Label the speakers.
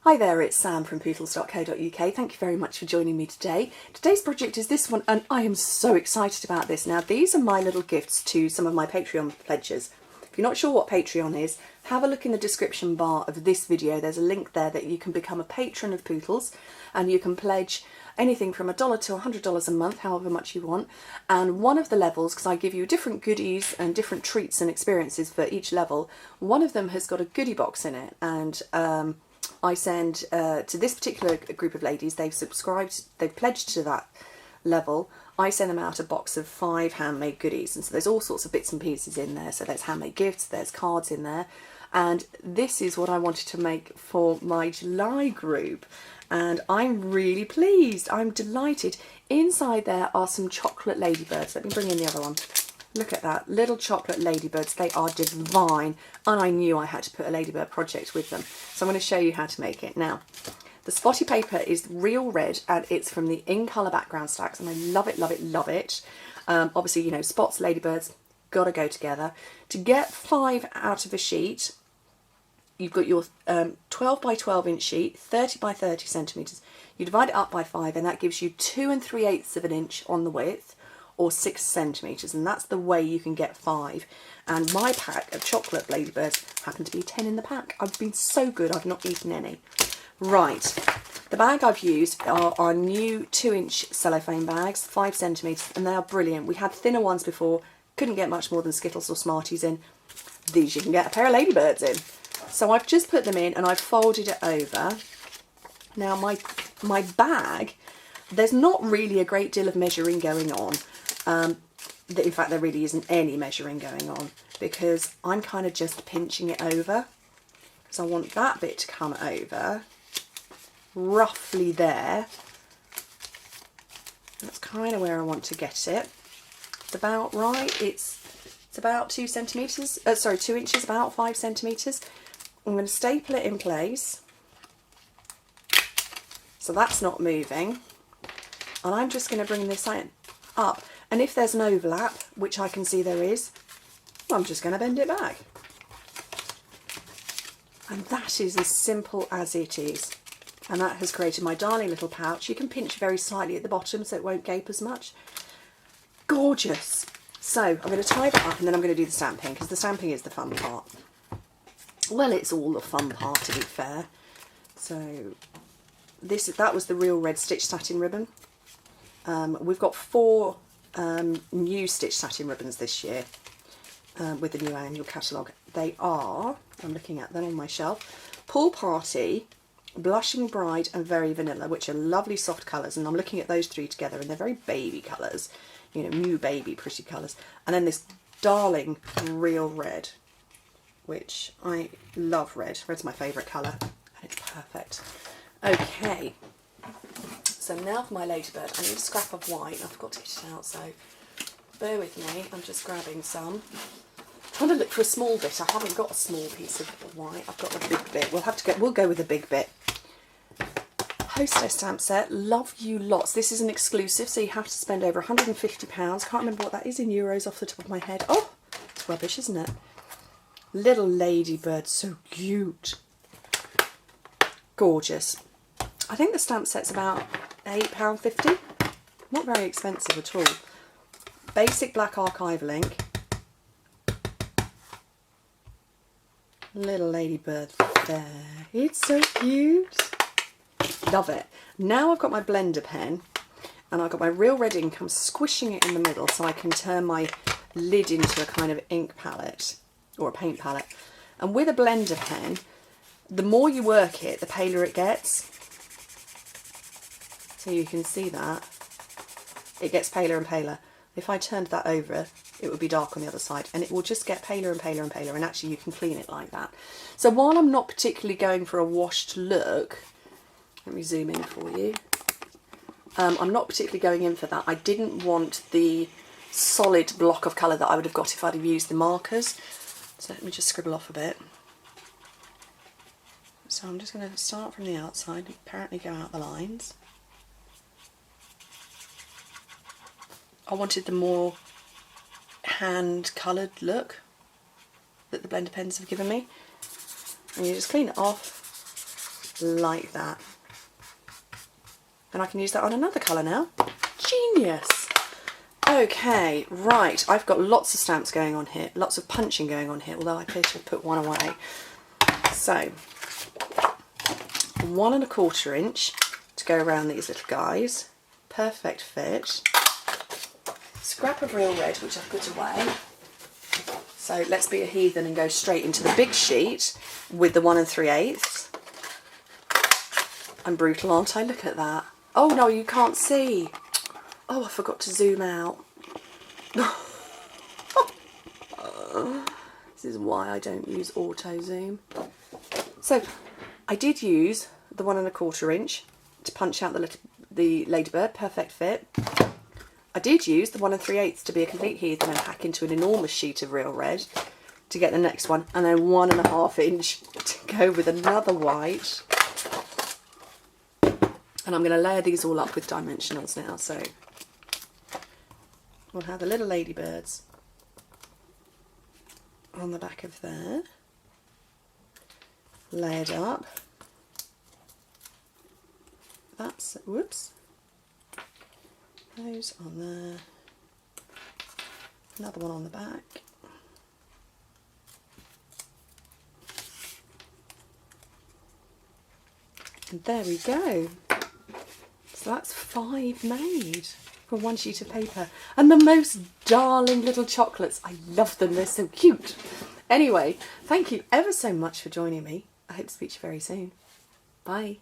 Speaker 1: Hi there, it's Sam from poodles.co.uk. Thank you very much for joining me today. Today's project is this one, and I am so excited about this. Now, these are my little gifts to some of my Patreon pledgers. If you're not sure what Patreon is, have a look in the description bar of this video. There's a link there that you can become a patron of Poodles, and you can pledge anything from $1 to $100 a month, however much you want. And one of the levels, because I give you different goodies and different treats and experiences for each level, one of them has got a goodie box in it, and I send to this particular group of ladies, they've pledged to that level, I send them out a box of 5 handmade goodies, and so there's all sorts of bits and pieces in there. So there's handmade gifts, there's cards in there, and this is what I wanted to make for my July group, and I'm really pleased, I'm delighted. Inside there are some chocolate ladybirds. Let me bring in the other one. Look at that, little chocolate ladybirds. They are divine, and I knew I had to put a ladybird project with them. So I'm going to show you how to make it. Now, the spotty paper is real red, and it's from the In Colour background stacks, and I love it, love it, love it. Obviously, you know, spots, ladybirds, got to go together. To get 5 out of a sheet, you've got your 12 by 12 inch sheet, 30 by 30 centimetres. You divide it up by 5, and that gives you 2 3/8 of an inch on the width, or 6 centimetres, and that's the way you can get 5. And my pack of chocolate ladybirds happened to be 10 in the pack. I've been so good, I've not eaten any. Right, the bag I've used are our new 2-inch cellophane bags, 5 centimetres, and they are brilliant. We had thinner ones before, couldn't get much more than Skittles or Smarties in. These you can get a pair of ladybirds in. So I've just put them in and I've folded it over. Now my bag, there's not really a great deal of measuring going on. In fact, there really isn't any measuring going on, because I'm kind of just pinching it over, because I want that bit to come over roughly there. That's kind of where I want to get it. It's about right. It's about 2 centimetres. 2 inches, about 5 centimetres. I'm going to staple it in place, so that's not moving, and I'm just going to bring this up. And if there's an overlap, which I can see there is, I'm just going to bend it back. And that is as simple as it is. And that has created my darling little pouch. You can pinch very slightly at the bottom so it won't gape as much. Gorgeous. So I'm going to tie that up, and then I'm going to do the stamping, because the stamping is the fun part. Well, it's all the fun part, to be fair. So that was the real red stitch satin ribbon. We've got 4 new stitch satin ribbons this year with the new annual catalogue. They are, I'm looking at them on my shelf, Pool Party, Blushing Bride and Very Vanilla, which are lovely soft colours, and I'm looking at those 3 together, and they're very baby colours, you know, new baby pretty colours. And then this darling real red, which I love red. Red's my favourite colour, and it's perfect. Okay. So now for my ladybird, I need a scrap of white. I forgot to get it out, so bear with me. I'm just grabbing some. I'm trying to look for a small bit. I haven't got a small piece of white. I've got a big bit. We'll go with a big bit. Hostess stamp set. Love you lots. This is an exclusive, so you have to spend over £150. Can't remember what that is in euros off the top of my head. Oh, it's rubbish, isn't it? Little ladybird, so cute. Gorgeous. I think the stamp set's about £8.50, not very expensive at all. Basic black archival ink. Little ladybird there. It's so cute. Love it. Now I've got my blender pen, and I've got my real red ink. I'm squishing it in the middle so I can turn my lid into a kind of ink palette, or a paint palette. And with a blender pen, the more you work it, the paler it gets. So you can see that it gets paler and paler. If I turned that over, it would be dark on the other side, and it will just get paler and paler and paler, and actually you can clean it like that. So while I'm not particularly going for a washed look, let me zoom in for you. I'm not particularly going in for that. I didn't want the solid block of colour that I would have got if I'd have used the markers. So let me just scribble off a bit. So I'm just going to start from the outside, apparently go out the lines. I wanted the more hand-coloured look that the blender pens have given me. And you just clean it off, like that. And I can use that on another colour now. Genius! Okay, right, I've got lots of stamps going on here, lots of punching going on here, although I appear to have put one away. So, 1¼ inch to go around these little guys. Perfect fit. Scrap of real red, which I've put away. So let's be a heathen and go straight into the big sheet with the 1 3/8. I'm brutal, aren't I? Look at that. Oh no, you can't see. Oh, I forgot to zoom out. This is why I don't use auto zoom. So I did use the 1¼ inch to punch out the Ladybird, perfect fit. I did use the 1 3/8 to be a complete heathen and hack into an enormous sheet of real red to get the next one, and then 1½ inch to go with another white. And I'm going to layer these all up with dimensionals now, so we'll have the little ladybirds on the back of there, layered up. That's, whoops, those on there, another one on the back. And there we go. So that's 5 made from 1 sheet of paper. And the most darling little chocolates. I love them, they're so cute. Anyway, thank you ever so much for joining me. I hope to speak to you very soon. Bye.